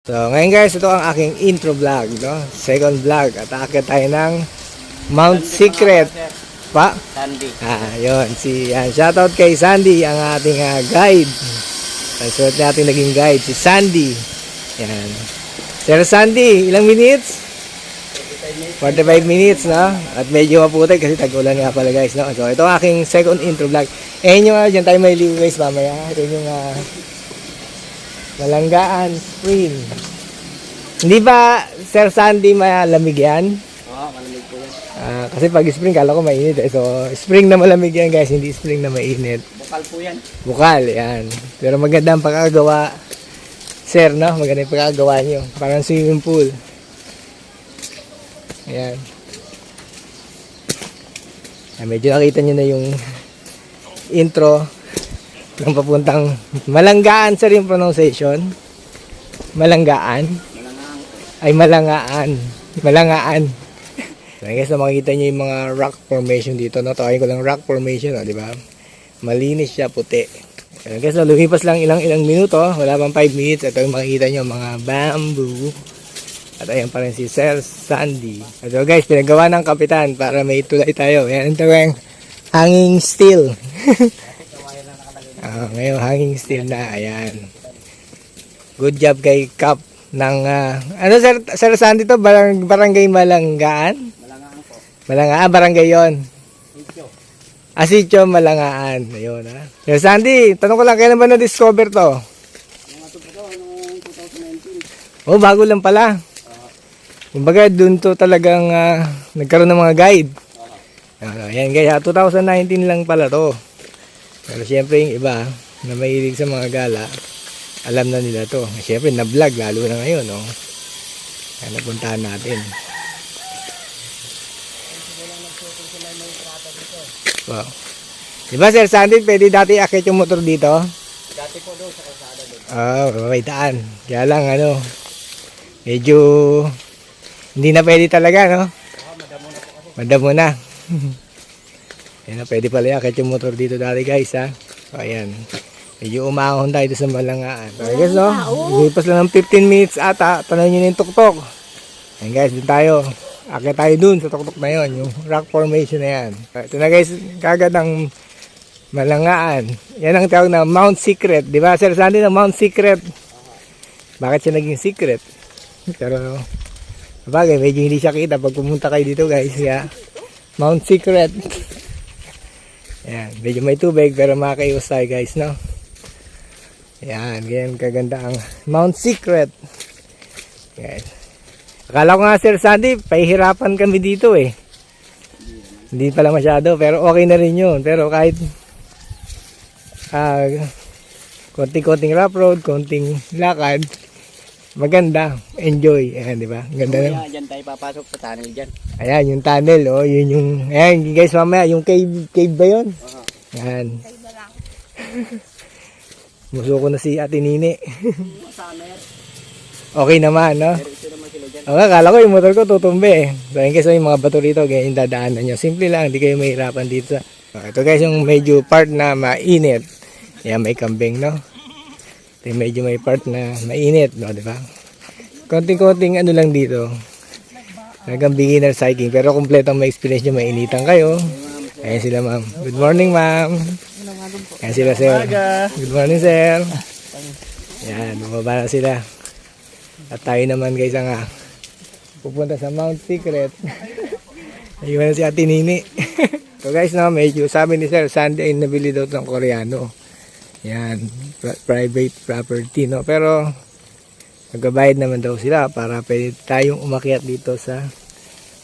So, ngayon guys, ito ang aking intro vlog, no? Second vlog. At aakyat tayo ng Mount Secret. Pa? Sandy. Yun. Shoutout kay Sandy, ang ating guide. Ang sulit natin naging guide, si Sandy. Yan. Sir Sandy, ilang minutes? 45 minutes, no? At medyo maputik kasi tag-ulan nga pala guys, no? So, ito ang aking second intro vlog. Yung dyan tayo may live guys mamaya. Ito yung Malanggaan Spring. Hindi ba, Sir Sandy, malamig yan? Oo, malamig po yan. Kasi pag spring, kala ko mainit. So, spring na malamig yan guys, hindi spring na mainit. Bukal po yan. Bukal, yan. Pero maganda ang pagkagawa, Sir, no? Maganda yung pagkagawa nyo. Parang swimming pool. Ayan. Medyo nakita nyo na yung intro ng papuntang Malanggaan, sir, yung pronunciation. Malanggaan. Ay, Malangaan. Malangaan. So, guys, makikita nyo yung mga rock formation dito, no? Tawagin ko lang rock formation, no? Di ba? Malinis siya, puti. So, guys, lumipas lang ilang minuto. Wala pang 5 minutes. Ito yung makikita nyo, mga bamboo. At ayan pa rin si Sir Sandy. So, guys, pinagawa ng kapitan para may tulay tayo. Ayan, ito yung hanging steel. Ngayon, hanging steel na. Ayan. Good job kay Cap ng ano Sir Sandy to? Barangay Malanggaan? Malangaan po. Malangaan, barangay yon. Sityo. Sityo Malangaan. Ayun ha. Sir Sandy, tanong ko lang, kailan ba na-discover to? Yung ato po noong 2019. Oh, bago lang pala. Kumbaga, dun to talagang nagkaroon ng mga guide. Ayan guys, 2019 lang pala to. Pero syempre yung iba na mahilig sa mga gala, alam na nila to. Syempre na-vlog lalo na ngayon, no? Kaya napuntahan natin. Wow. Diba Sir Sandy, pwede dati akit yung motor dito? Dati po doon sa kalsada doon. May daan. Kaya lang medyo hindi na pwede talaga, no? Madamo na po kasi. Madamo na. Ayan, pwede pala akit yung motor dito dati guys, ha? So, ayan. Medyo umahon tayo sa Malangaan. So, guys, no? Lipas lang ng 15 minutes ata. Tanong nyo na yung tuktok. Ayan guys, dun tayo. Akit tayo dun sa tuktok na yon, yung rock formation na yan. Ito na guys, kagad ang Malangaan. Yan ang tawag na Mount Secret. Di ba, Sir Sandy, na Mount Secret? Bakit siya naging secret? Pero, bagay, medyo hindi siya kita pag pumunta kayo dito guys. Yeah. Mount Secret. Ayan, medyo may tubig pero makakaiwas tayo guys, no? Ayan, ganyan kaganda ang Mount Secret. Guys. Akala ko nga Sir Sandy, pahihirapan kami dito eh. Hindi pala masyado, pero okay na rin yun. Pero kahit konting-konting rough road, konting lakad, maganda, enjoy. Ayan, di ba? Ganda na. Diyan tayo papasok sa tunnel dyan. Ayan, yung tunnel, oh. Yun yung, ayan, guys, mamaya, yung cave ba yun? Ayan. Muso ko na si Ate Nini. Okay naman, no? Pero ito naman sila dyan. Okay, kala ko yung motor ko tutumbi eh. So, yun guys, yung mga bato rito, ganyan yung dadaanan nyo. Simple lang, hindi kayo mahirapan dito. Ito guys, yung medyo part na mainit. Ayan, may kambing, no? Ito yung medyo may part na mainit, no? Diba? Konting-konting ano lang dito. Talagang beginner hiking. Pero kompletong may experience nyo, mainitan kayo. Ayan sila ma'am. Good morning ma'am. Ayan sila sir. Good morning sir. Ayan, bumaba na sila. At tayo naman guys ang pupunta sa Mount Secret. Ayun na si Ate Nini. So guys, no, medyo sabi ni Sir Sandy ay nabili daw ng Koreano. Yan, private property, no? Pero nagbabayad naman daw sila para pwede tayong umakyat dito sa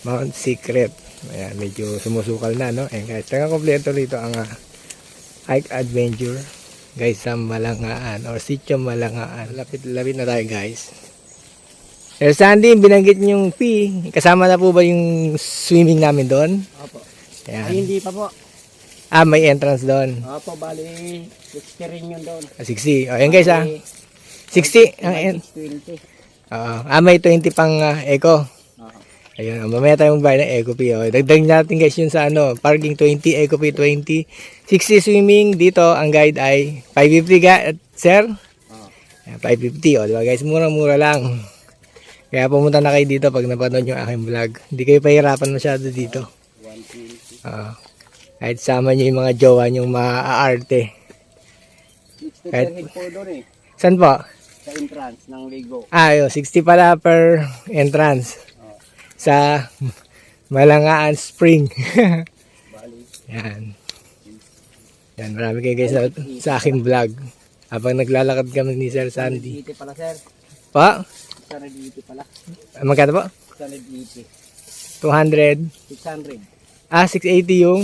Mount Secret. Ayan, medyo sumusukal na, no? Ayan guys, talagang kompleto rito ang hike adventure guys sa Malangaan or Sitio Malangaan. Lapit na tayo guys. Sir Sandy, binanggit niyong fee. Kasama na po ba yung swimming namin doon? Opo. Ayan. Ay, hindi pa po. May entrance doon. Opo, bali 60 rin yun doon. 60. Ayan guys 60. Ang 20. may 20 pang eco. Ayun, mamaya tayong bayad ng eco fee. Dagdag natin guys yun sa parking 20, eco fee 20. 60 swimming dito, ang guide ay 550 sir. Ayan, 550 o, diba guys? Murang-mura lang. Kaya pumunta na kayo dito pag napanood yung aking vlog. Hindi kayo pahirapan masyado dito. 120. Kahit sama nyo yung mga jowa nyo maaarte. 60 Kahit- per head po doon eh. Saan po? Sa entrance ng Ligo. Yun, 60 pala per entrance. Oh, Sa Malangaan Spring. bali. Yan. Yan, marami kayo guys sa aking vlog. Habang naglalakad kami ni Sir Sandy. 180 pala sir. Pa? 180 pala. Magkano po? 180. 200. 600. 680 yung...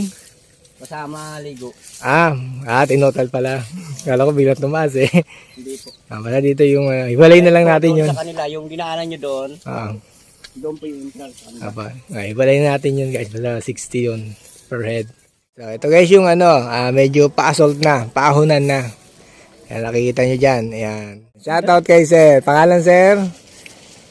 Kasama Ligo. Tinotal pala. Kala ko biglang tumaas eh. Hindi po. Pala dito yung... hiwalay na lang natin Doon yun. sa kanila, yung dinaanan nyo doon, Ah, doon po yung entrance. hiwalay na natin yun guys. Basta 60 yun per head. So ito guys yung medyo pa-assault na. Paahunan na. Yan, nakikita nyo dyan. Ayan. Shoutout kay Sir. Pangalan Sir?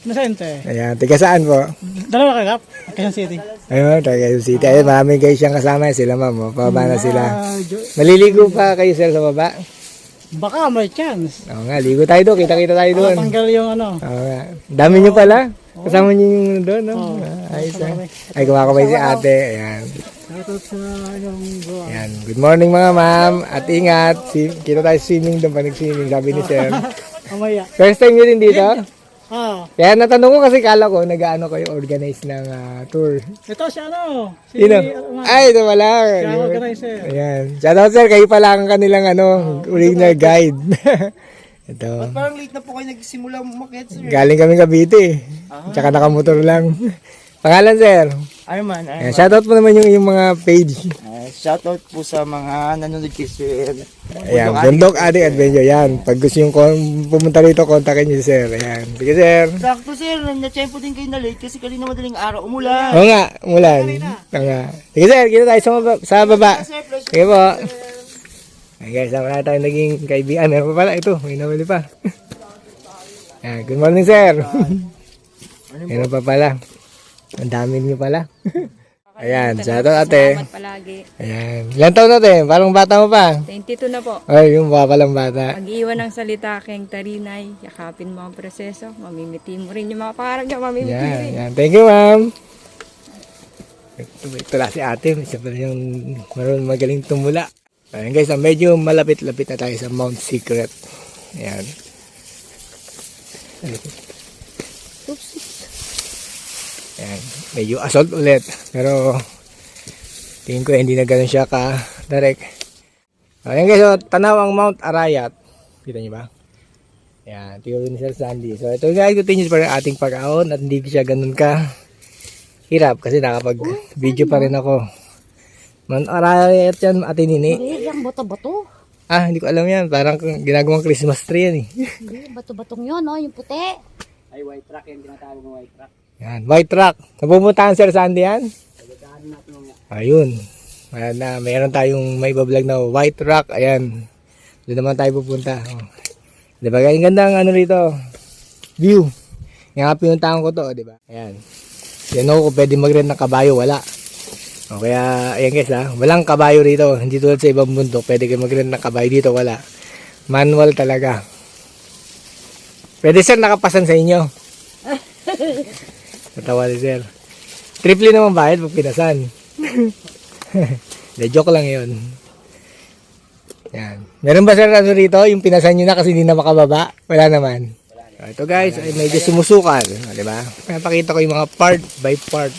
Nasente. Ayan. Tiga saan po? Dalawa kagap. Quezon City. Ayun, taga Quezon City. Ayun, marami guys siyang kasama. Sila ma'am. Pababa na sila. Ah, Maliligo pa kayo Sir sa baba? baka may chance. Oo nga, ligo tayo doon. Kita-kita tayo doon. Tanggal yung ano. Oo nga. Dami nyo pala. Kasama nyo yung doon, no? Ayos ah. Ay, kumakabay si ate. Ayan. Shoutout sa yung goa. Ayan. Good morning mga ma'am. At ingat. Kita tayo swimming doon pa nag-swimming. Sabi ni Sir. Mamaya. First time nyo din dito? Kaya natanong ko kasi kala ko nag-ano kayo organize ng tour. Ito si ano. Si Sino? Ay, ito pala. Siya ang organizer. Ayan. Shoutout Sir. Kayo pala ang kanilang original guide. Ito. Parang late na po kayo nagsimula umakyat sir. Galing kami Cavite. Tsaka nakamotor lang. Pangalan Sir? Ayman. Ayan, shoutout mo naman yung mga page. Shoutout po sa mga nanonood kay sir. Ayan, Bundok Addict Adventure. Yan, pag gusto yung pumunta rito, kontakin nyo si Sir. Ayan, sige Sir. Sakto sir, na-tempo din kayo na late kasi kanina madaling araw umulan. Oo nga, umulan. Oo nga. Sige Sir, kita tayo sa baba. Sige po. Ayan guys, sama na tayo naging kaibigan. Meron pa pala ito, may nawali pa. Ayan, good morning Sir. Meron pa pala. Ang dami niyo pala. Ayan, shoutout ate. Salamat palagi. Ayan, ilan taon natin? Parang bata mo pa. 22 na po. Ay, yung baka palang bata. Pag-iwan ng salita keng tarinay, yakapin mo ang proseso, mamimiti mo rin yung mga pangarap niya, mamimiti Yan, rin. yan. Thank you, ma'am. Ito lang si ate. Siya pala yung marunong magaling tumula. Ayan guys, medyo malapit-lapit na tayo sa Mount Secret. Ayan. Ayan. Medyo assault ulit. Pero tingin ko hindi na ganun siya ka-direct. Ayan guys, so, tanaw ang Mount Arayat. Kita niyo ba? Ayan, theory ni Sir Sandy. So ito guys, continuous pa rin ating pag-aon at hindi siya ganun ka hirap kasi nakapag-video pa rin ako. Mount Arayat yan, Ate Nini. Hindi, yung bato-bato. Hindi ko alam yan. Parang ginagawang Christmas tree yan eh. Hindi, bato-batong yun, no? Yung puti. Ay white truck yan, tinatawag ng white truck. Yan, white rock. Napupuntahan Sir Sandy yan? Pagkakaan natin mga Ayun. Ayan na, mayroon tayong may bablog na white rock. Ayan. Doon naman tayo pupunta. Oh. Diba? Ang ganda ang ano rito. View. Yung nga pinuntahan ko to, diba? Ayan. Yan ako kung pwede mag-rent ng kabayo, wala. O, kaya, ayan guys walang kabayo rito. Hindi tulad sa ibang bundok, pwede kayo mag-rent ng kabayo dito, wala. Manual talaga. Pwede sir, nakapasan sa inyo. Natawa ni sir. Triple naman bayad pag pinasan. De, joke lang yun. Yan. Meron ba sir ano rito? Yung pinasan nyo na kasi hindi na makababa? Wala naman. So, ito guys, ay medyo sumusukan. Diba? Napakita ko yung mga part by part.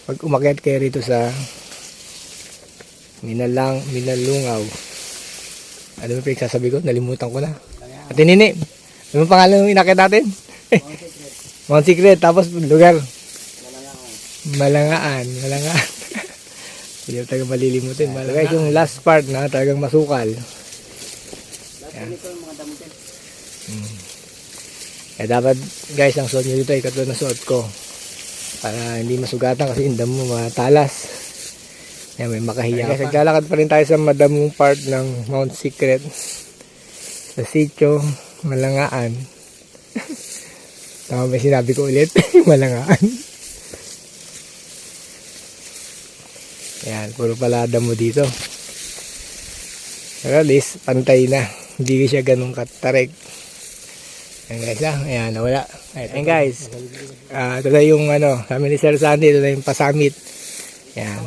Pag umakyat kayo rito sa Minalungaw. Ano ba pinagsasabi ko? Nalimutan ko na. Ate Nini, ano pangalan ng inakyat natin? Mount Secret. Tapos lugar? Malangaan. Hindi tayo malilimutin. Guys, yung last part na talagang masukal. Yan. Eh dapat guys, ang suot nyo dito ay katulad na suot ko. Para hindi masugatan kasi yung damo matalas. Yan, may makahiya pa. Guys, naglalakad pa rin tayo sa madamong part ng Mount Secret. Sa sitio, Malangaan. Tama ba sinabi ko ulit? Malangaan. Yan, puro pala damo dito. Pero at least, pantay na. Hindi siya ganun katarik. Ayan guys ayan nawala. Ayan guys. Ito na yung sabi ni Sir Sandy, ito na yung pasamit. Ayan.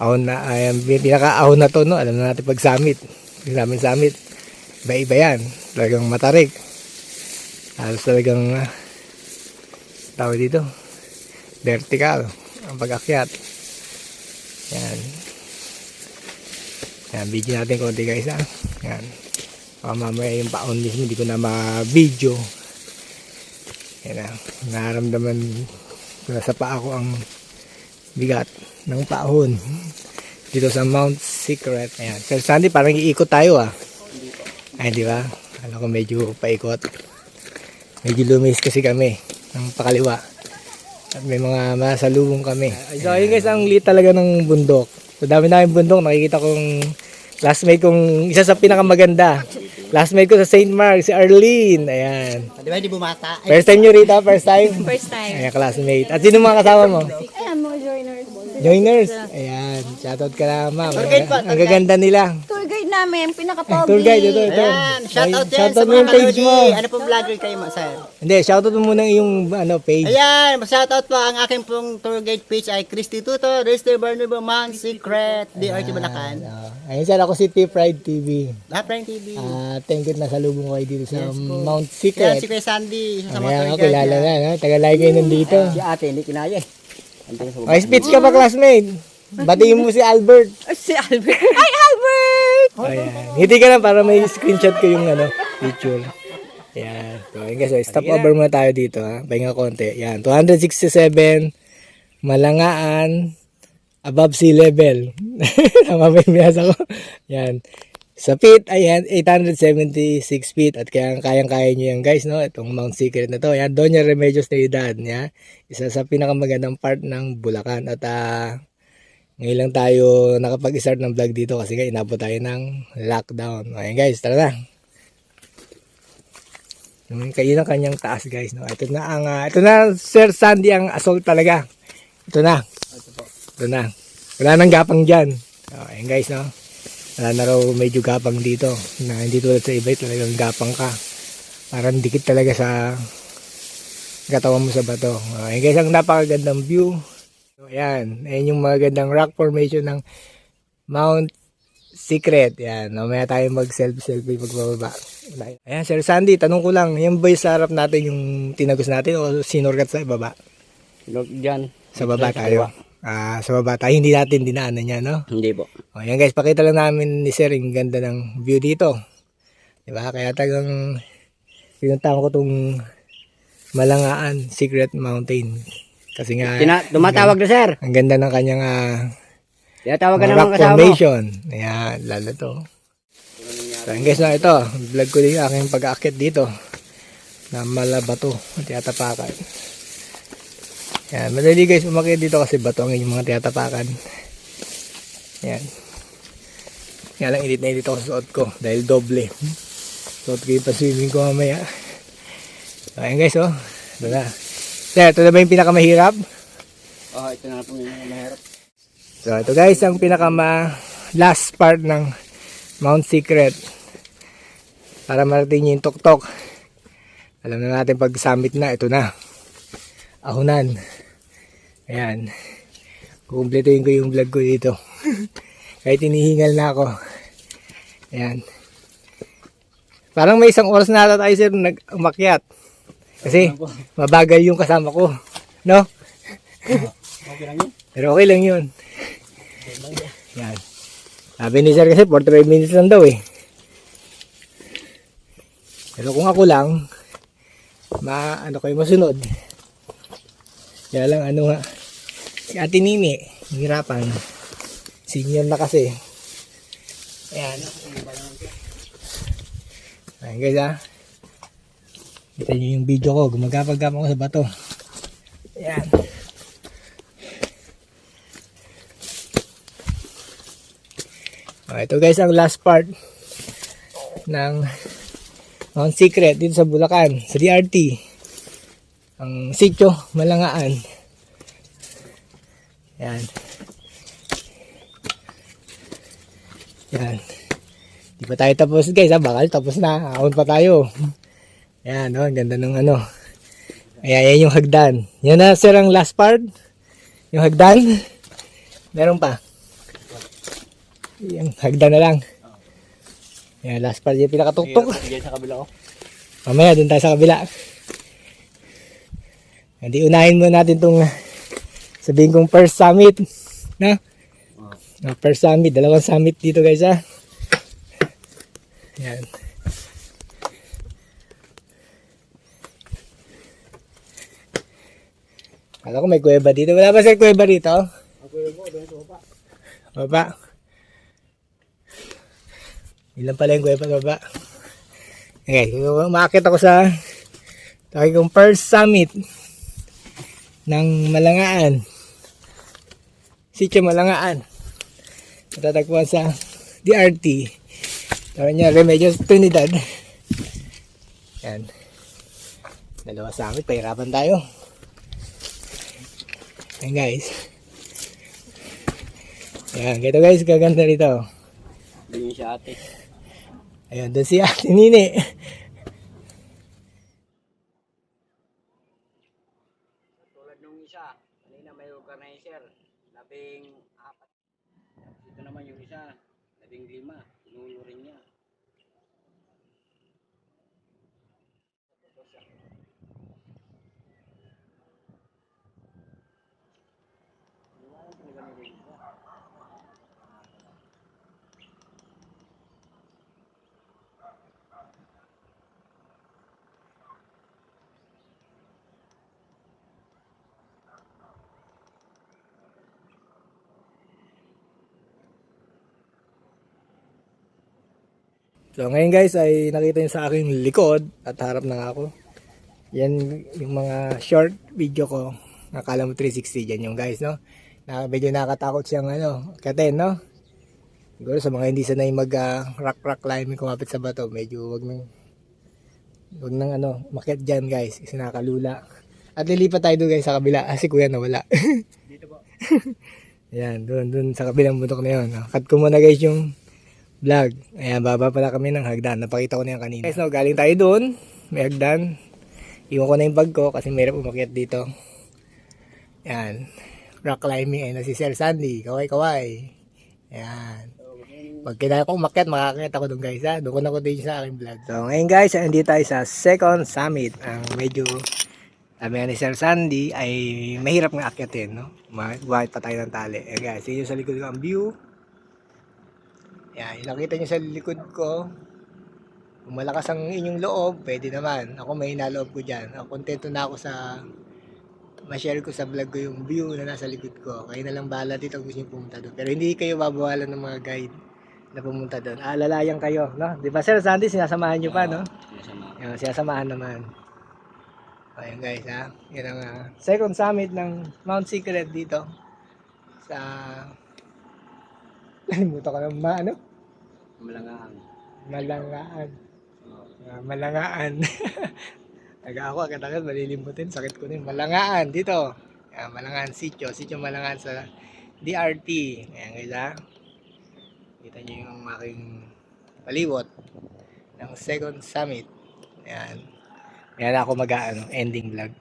Ahon na, ayan, pinaka-ahon na to, no? Alam na natin pag summit. Yung namin summit. Iba-iba yan. Talagang matarik. Halos talagang tawag dito. Vertical. Ang pag-akyat. Yan. Yan, video natin konti guys ha. Yan. Mamaya yung paon mismo, hindi ko na ma-video. Yan na. Naramdaman ko na sa paa ko ang bigat ng paon dito sa Mount Secret. Ayan. Sir Sandy, parang iikot tayo Ay, di ba? Alam ko medyo paikot. Medyo lumis kasi kami ng pakaliwa. At may mga masalubong kami. So, ayun guys, ang liit talaga ng bundok. So, dami bundok. Nakikita kong classmate kong isa sa pinakamaganda. Classmate ko sa St. Mark, si Arlene. Ayan. Di ba hindi bumata? First time nyo rito? First time? First time. Ayan, classmate. At sino mga kasama mo? Ayan, mga joiners. Joiners. Ayan. Shoutout ka na, ma'am. Tour guide pa, tour Ang gaganda nila. Tour guide namin, pinaka-pogi. Tour guide, ito. Ayan, shoutout yan sa Shoutout mo mga yung page mo. kalodi. Ano pong vlogger kayo, sir? Hindi, shoutout mo muna yung page. Ayan, shoutout po ang aking pong tour guide page ay Christy Tuto, Register Barnabo, Mount Secret, DRT Bulacan. Ayun sir, ako si T-Pride TV. Prime TV. Thank you na salubong kayo dito sa Yes po. Mount Yan, Secret. si Kuya Sandy, sa mga Ayan, tour ako guide kilala niya. na. Tagalay kayo nandito. Si ate, hindi kinaya Ay, speech ka pa, classmate. Batiin mo si Albert. Si Albert. Ay, Albert! Ayan. Hindi ka lang para may screenshot ko yung picture. Ayan. So, ayun guys, stop over muna tayo dito Pahinga konti. Ayan. 267 Malangaan above sea level. Tama ba yung binasa ko? Ayan. Sa feet, ayan, 876 feet. At kayang-kaya nyo yan guys, no? Itong Mount Secret na to. Ayan, Doña Remedios Navidad. Ayan. Isa sa pinakamagandang part ng Bulacan. At ngayon lang tayo nakapag-start ng vlog dito kasi nga inabot tayo ng lockdown. Ayan guys, tara na. Yun ang kanyang taas guys. No? Ito na Sir Sandy ang assault talaga. Ito na. Wala nang gapang dyan. Ayan guys, no? Wala na raw medyo gapang dito. Na hindi tulad sa iba, talagang gapang ka. Parang dikit talaga sa katawan mo sa bato. Ayan guys, ang napakagandang view. So, ayan yung magandang rock formation ng Mount Secret. Ayan, mamaya tayo mag-selfie pagbababa. Ayan, Sir Sandy, tanong ko lang, yan ba yung sa harap natin yung tinagos natin o sinorgat sa ibaba? Diyan. Sa baba tayo. Sa baba tayo, hindi natin dinaanan yan, no? Hindi po. O, ayan guys, pakita lang namin ni Sir yung ganda ng view dito. Diba? Kaya tagang pinuntahan ko itong Malangaan Secret Mountain. Kasi nga, Tumatawag na, sir. ang ganda ng kanyang Tinatawag ka rock naman kasama mo. formation. Ayan, lalo to. So, ayan guys, na ito, vlog ko din yung aking pag-aakit dito na Malabato, tiyatapakan. Ayan, madali guys umakyat dito kasi bato ang inyong mga tiyatapakan. Ayan. Kaya lang edit na edit ako sa suot ko dahil doble. Suot ko yung pa-swimming ko mamaya. So, ayan guys, ito na. Sir, ito na ba yung pinakamahirap? Ito na po yung mahirap. So, ito guys, ang last part ng Mount Secret. Para marating yung tuktok. Alam na natin pag summit na, ito na. Ahunan. Ayan. Kukumpletuhin ko yung vlog ko dito. Kahit hinihingal na ako. Ayan. Parang may isang oras na ata tayo sir umakyat. Kasi mabagal yung kasama ko. No? Okay lang yun. Pero okay lang yun. Yan. Sabi ni sir kasi 45 minutes lang daw eh. Pero kung ako lang, kayo masunod. Kaya lang si Ate Nini, hirapan. Senior na kasi. Ayan. Ayan guys Kita nyo yung video ko, gumagapag-gapang ko sa bato. Ayan. Ito guys ang last part ng Mount Secret dito sa Bulacan, sa DRT. Ang sitio Malangaan. Yan. Yan. Di pa tayo tapos guys bakal tapos na. Ahon pa tayo. Ayan, no? Ang ganda ng ano. Ayan, yan yung hagdan. Yan na, sir, ang last part. Yung hagdan. Meron pa. Yung hagdan na lang. Ayan, last part yung pinakatuktok. Diyan sa kabila ko. Mamaya, dun tayo sa kabila. Hindi, unahin mo natin itong sabihin kong first summit. Na? First summit. Dalawang summit dito guys ha. Ayan. Kala ko may kuweba dito. Wala ba sir kuweba dito? Baba. Ilan pala yung kuweba sa baba? Okay, umakit ako sa tawag kong first summit ng Malangaan. Sitio Malangaan. Matatagpuan sa DRT. Tawag niya Remedios Trinidad. Yan. Dalawa summit. Pahirapan tayo. Yan guys. Yan. Kito guys. Gaganda rito. Doon si ate. Ayun. Doon si Ate Nini. Tulad nung isa, kanina may organizer, 14. Ito naman yung isa, 15. Pinulo rin niya. So ngayon guys ay nakita nyo sa aking likod at harap na nga ako. Yan yung mga short video ko. Nakala mo 360 dyan yung guys no. Na medyo nakakatakot siyang ano, katen no. Siguro sa mga hindi sanay mag rock climbing kumapit sa bato, medyo wag nang ano, makiat dyan guys. Kasi nakakalula. At lilipat tayo doon guys sa kabila. Si kuya nawala. Dito po. Yan, doon sa kabilang bundok na yun. Cut ko muna guys yung vlog. Ayan, baba pala kami ng hagdan. Napakita ko na yan kanina. Guys, no, galing tayo doon. May hagdan. Iwan ko na yung bag ko kasi mayroon umakyat dito. Ayan. Rock climbing. Ayan na si Sir Sandy. Kaway. Ayan. Pag kailangan ko umakyat, makakakit ako doon guys ha. Doon ko na ko din sa aking vlog. So ngayon guys, andito tayo sa second summit. Ang medyo sabi nga ni Sir Sandy ay mahirap nga akyatin. No? Buhay pa tayo ng tali. Ayan guys, yun yung sa likod ko ang view. Yan, nakita nyo sa likod ko. Kung malakas ang inyong loob, pwede naman. Ako may naloob ko dyan. Kontento na ako sa ma-share ko sa vlog ko yung view na nasa likod ko. Kayo na lang bahala dito kung gusto nyo pumunta doon. Pero hindi kayo babawalan ng mga guide na pumunta doon. Alalayan kayo, no? Di ba Sir Sandy, sinasamahan nyo pa, no? Yan, sinasamahan naman. Ayan guys, ha? Yan ang second summit ng Mount Secret dito. Sa... Nalimutan ko ng ano? Malangaan. Malangaan. Malangaan. Taga ako, agad-agad malilimutin. Sakit ko din. Malangaan, dito. Malangaan, sitio. Sitio Malangaan sa DRT. Ayan guys ha. Kita nyo yung aking palibot ng second summit. Ayan. Ayan ako ending vlog.